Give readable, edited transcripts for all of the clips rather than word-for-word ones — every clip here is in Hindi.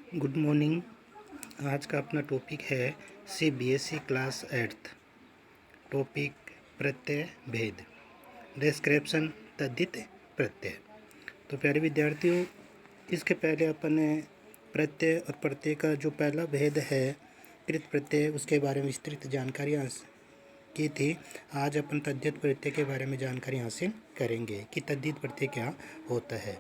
Good morning. आज का अपना टॉपिक है CBSE क्लास 8th। टॉपिक प्रत्यय भेद, डिस्क्रिप्शन तद्धित प्रत्यय। तो प्यारे विद्यार्थियों, इसके पहले अपन ने प्रत्यय और प्रत्यय का जो पहला भेद है कृत प्रत्यय, उसके बारे में विस्तृत जानकारी की थी। आज अपन तद्धित प्रत्यय के बारे में जानकारी हासिल करेंगे कि तद्धित प्रत्यय क्या होता है।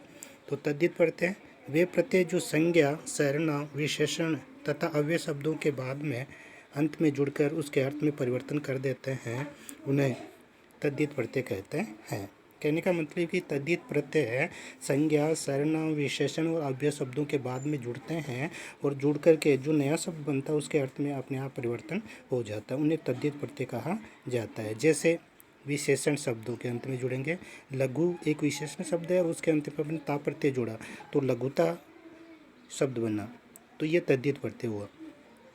तो तद्धित प्रत्यय वे प्रत्यय जो संज्ञा, सर्वनाम, विशेषण तथा अव्यय शब्दों के बाद में अंत में जुड़कर उसके अर्थ में परिवर्तन कर देते हैं, उन्हें तद्धित प्रत्यय कहते हैं। कहने का मतलब कि तद्धित प्रत्यय है संज्ञा, सर्वनाम, विशेषण और अव्यय शब्दों के बाद में जुड़ते हैं और जुड़ कर के जो नया शब्द बनता है उसके अर्थ में अपने आप परिवर्तन हो जाता है, उन्हें तद्धित प्रत्यय कहा जाता है। जैसे विशेषण शब्दों के अंत में जुड़ेंगे। लघु एक विशेषण शब्द है और उसके अंत में अपने ता प्रत्यय जोड़ा तो लघुता शब्द बना, तो ये तद्धित प्रत्यय हुआ।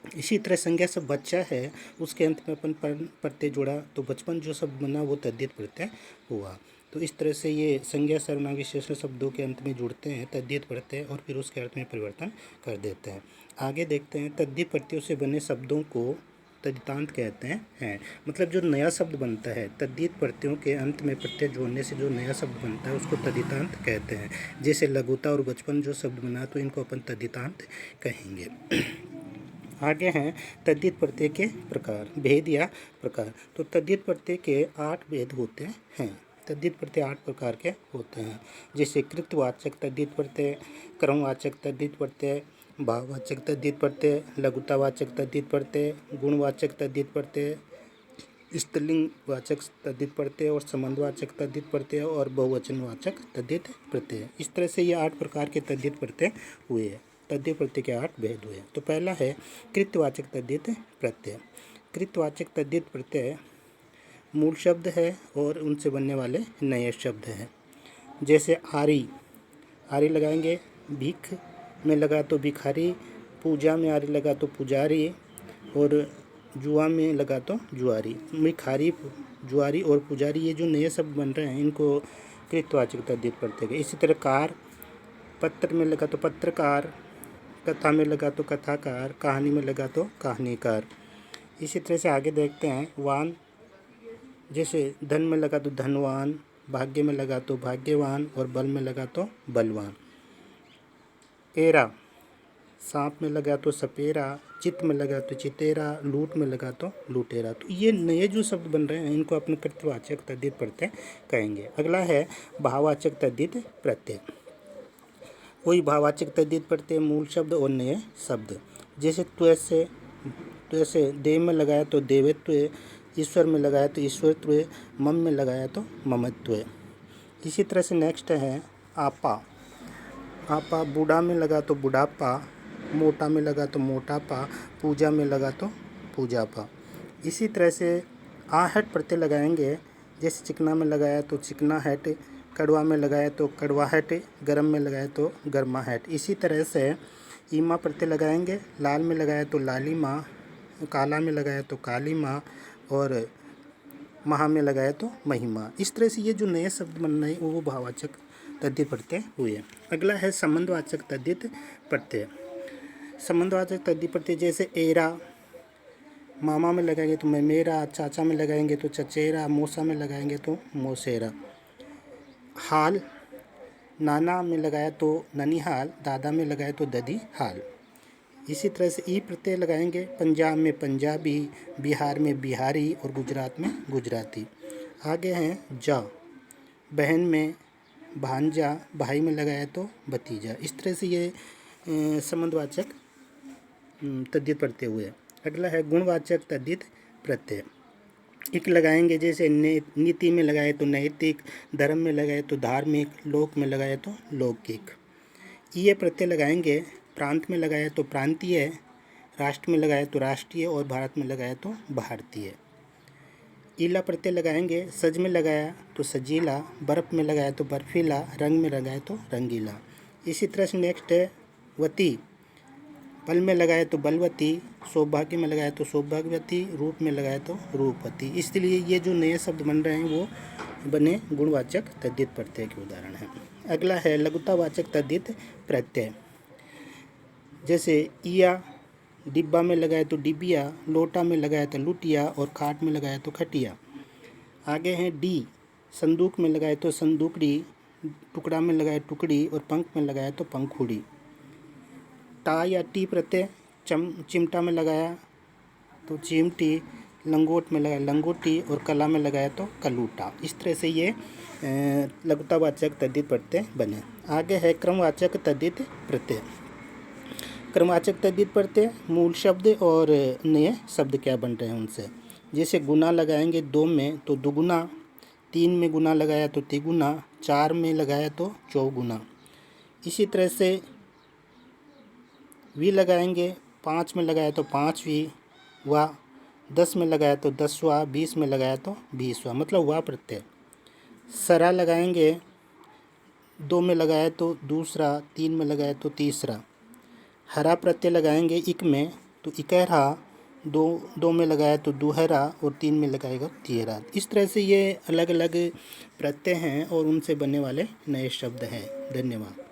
इसी तरह संज्ञा से बच्चा है, उसके अंत में अपन प्रत्यय जोड़ा तो बचपन जो शब्द बना वो तद्धित प्रत्यय हुआ। तो इस तरह से ये संज्ञा, सर्वनाम, विशेषण शब्दों के अंत में जुड़ते हैं तद्धित प्रत्यय और फिर उसके अर्थ में परिवर्तन कर देते हैं। आगे देखते हैं, तद्धित प्रत्ययों से बने शब्दों को तद्धितांत कहते हैं। मतलब जो नया शब्द बनता है, तद्धित प्रत्ययों के अंत में प्रत्यय जोड़ने से जो नया शब्द बनता है उसको तद्धितांत कहते हैं। जैसे लघुता और बचपन जो शब्द बना तो इनको अपन तद्धितांत कहेंगे। आगे हैं तद्धित प्रत्यय के प्रकार, भेद या प्रकार। तो तद्धित प्रत्यय के 8 भेद होते हैं। तद्धित प्रत्यय 8 प्रकार के होते हैं। जैसे कृतवाचक तद्धित प्रत्यय, क्रमवाचक तद्धित प्रत्यय, भाववाचक तद्धित प्रत्यय, लघुतावाचक तद्धित प्रत्यय, गुणवाचक तद्धित प्रत्यय, स्त्रीलिंगवाचक तद्धित प्रत्यय और संबंधवाचक तद्धित प्रत्यय और बहुवचनवाचक तद्धित प्रत्यय। इस तरह से ये 8 प्रकार के तद्धित प्रत्यय हुए हैं। तद्धित प्रत्यय के 8 भेद हुए। तो पहला है कृतवाचक तद्धित प्रत्यय। कृतवाचक तद्धित प्रत्यय मूल शब्द है और उनसे बनने वाले नए शब्द हैं। जैसे आरी, आरी लगाएंगे, भीख में लगा तो भिखारी, पूजा में आरी लगा तो पुजारी और जुआ में लगा तो जुआरी। भिखारी, जुआरी और पुजारी ये जो नए शब्द बन रहे हैं इनको कृतवाचक तद्धित प्रत्यय। इसी तरह कार, पत्र में लगा तो पत्रकार, कथा में लगा तो कथाकार, कहानी में लगा तो कहानीकार। इसी तरह से आगे देखते हैं, वान, जैसे धन में लगा तो धनवान, भाग्य में लगा तो भाग्यवान और बल में लगा तो बलवान। एरा, सांप में लगा तो सपेरा, चित में लगा तो चितेरा, लूट में लगा तो लुटेरा। तो ये नए जो शब्द बन रहे हैं इनको अपने कृतवाचक तद्धित प्रत्यय कहेंगे। अगला है भाववाचक तद्धित प्रत्यय। कोई भाववाचक तद्धित प्रत्यय मूल शब्द और नए शब्द। जैसे त्वसे देव में लगाया तो देवत्व, ईश्वर में लगाया तो ईश्वरत्व, मम में लगाया तो ममत्व। इसी तरह से नेक्स्ट है आपा। आपा बूढ़ा में लगा तो बुढ़ापा, मोटा में लगा तो मोटापा, पूजा में लगा तो पूजापा। इसी तरह से आहट प्रत्यय लगाएंगे। जैसे चिकना में लगाया तो चिकनाहट, कड़वा में लगाया तो कड़वाहट, गरम में लगाया तो गर्माहट। इसी तरह से ईमा प्रत्यय लगाएंगे। लाल में लगाया तो लाली माँ, काला में लगाया तो काली माँ और महा में लगाया तो महिमा। इस तरह से ये जो नए शब्द बन रहे हैं वो भाववाचक तद्धित प्रत्यय हुए। अगला है संबंधवाचक तद्धित प्रत्यय। संबंधवाचक तद्धित प्रत्यय जैसे एरा, मामा में लगाएंगे तो मेरा, चाचा में लगाएंगे तो चचेरा, मौसा में लगाएंगे तो मौसेरा। हाल, नाना में लगाया तो ननिहाल, दादा में लगाया तो ददी हाल। इसी तरह से ई प्रत्यय लगाएंगे। पंजाब में पंजाबी, बिहार में बिहारी और गुजरात में गुजराती। आगे हैं जा, बहन में भांजा, भाई में लगाया तो भतीजा। इस तरह से ये संबंधवाचक तद्धित प्रत्यय हुए। अगला है गुणवाचक तद्धित प्रत्यय। एक लगाएंगे, जैसे नीति में लगाए तो नैतिक, धर्म में लगाए तो धार्मिक, लोक में लगाए तो लौकिक। ये प्रत्यय लगाएंगे। प्रांत में लगाए तो प्रांतीय, राष्ट्र में लगाए तो राष्ट्रीय और भारत में लगाए तो भारतीय। ईला प्रत्यय लगाएंगे। सज में लगाया तो सजीला, बर्फ़ में लगाया तो बर्फीला, रंग में लगाए तो रंगीला। इसी तरह से नेक्स्ट है वती। बल में लगाए तो बलवती, सौभाग्य में लगाए तो सौभाग्यवती, रूप में लगाए तो रूपवती। इसलिए ये जो नए शब्द बन रहे हैं वो बने गुणवाचक तद्धित प्रत्यय के उदाहरण हैं। अगला है लघुतावाचक तद्धित प्रत्यय। जैसे इया डिब्बा में लगाए तो डिबिया, लोटा में लगाया तो लुटिया और खाट में लगाया तो खटिया। आगे है डी, संदूक में लगाए तो संदूकड़ी, टुकड़ा में लगाए टुकड़ी और पंख में लगाया तो पंखुड़ी। टा या टी प्रत्यय चिमटा में लगाया तो चिमटी, लंगोट में लगाया लंगोटी और कला में लगाया तो कलूटा। इस तरह से ये लघुतावाचक तद्धित प्रत्यय बने। आगे है क्रमवाचक तद्धित प्रत्यय। क्रमवाचक तद्धित प्रत्यय मूल शब्द और नए शब्द क्या बन रहे हैं उनसे। जैसे गुना लगाएंगे 2 में तो दुगुना, 3 में गुना लगाया तो तिगुना, 4 में लगाया तो चौगुना। इसी तरह से वी लगाएंगे 5 में लगाया तो 5वीं, वा 10 में लगाया तो 10वां, 20 में लगाया तो 20वां, मतलब वा प्रत्यय। सरा लगाएंगे 2 में लगाया तो दूसरा, 3 में लगाया तो तीसरा। हरा प्रत्यय लगाएंगे इक में तो इकहरा, 2 में लगाया तो दुहरा और 3 में लगाएगा तिहरा। इस तरह से ये अलग अलग प्रत्यय हैं और उनसे बनने वाले नए शब्द हैं। धन्यवाद।